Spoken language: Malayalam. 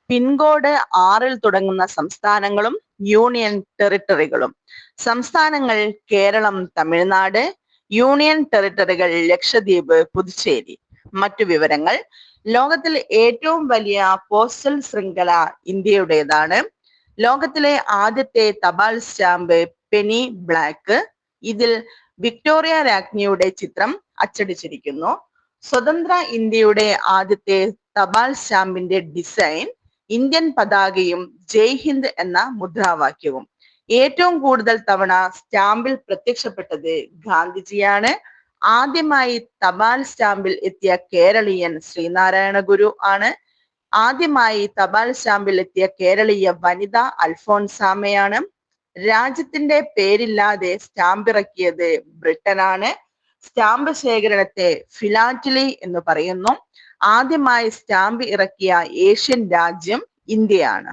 പിൻകോഡ് 6 തുടങ്ങുന്ന സംസ്ഥാനങ്ങളും യൂണിയൻ ടെറിട്ടറികളും. സംസ്ഥാനങ്ങൾ: കേരളം, തമിഴ്നാട്. യൂണിയൻ ടെറിട്ടറികൾ: ലക്ഷദ്വീപ്, പുതുച്ചേരി. മറ്റു വിവരങ്ങൾ: ലോകത്തിൽ ഏറ്റവും വലിയ പോസ്റ്റൽ ശൃംഖല ഇന്ത്യയുടേതാണ്. ലോകത്തിലെ ആദ്യത്തെ തപാൽ സ്റ്റാമ്പ് പെനി ബ്ലാക്ക്. ഇതിൽ വിക്ടോറിയ രാജ്ഞിയുടെ ചിത്രം അച്ചടിച്ചിരിക്കുന്നു. സ്വതന്ത്ര ഇന്ത്യയുടെ ആദ്യത്തെ തപാൽ സ്റ്റാമ്പിന്റെ ഡിസൈൻ ഇന്ത്യൻ പതാകയും ജയ് ഹിന്ദ് എന്ന മുദ്രാവാക്യവും. ഏറ്റവും കൂടുതൽ തവണ സ്റ്റാമ്പിൽ പ്രത്യക്ഷപ്പെട്ടത് ഗാന്ധിജിയാണ്. ആദ്യമായി തപാൽ സ്റ്റാമ്പിൽ എത്തിയ കേരളീയൻ ശ്രീനാരായണ ഗുരു ആണ്. ആദ്യമായി തപാൽ സ്റ്റാമ്പിൽ എത്തിയ കേരളീയ വനിത അൽഫോൻസാമയാണ്. രാജ്യത്തിന്റെ പേരില്ലാതെ സ്റ്റാമ്പ് ഇറക്കിയത് ബ്രിട്ടനാണ്. സ്റ്റാമ്പ് ശേഖരണത്തെ ഫിലാറ്റലി എന്ന് പറയുന്നു. ആദ്യമായി സ്റ്റാമ്പ് ഇറക്കിയ ഏഷ്യൻ രാജ്യം ഇന്ത്യയാണ്.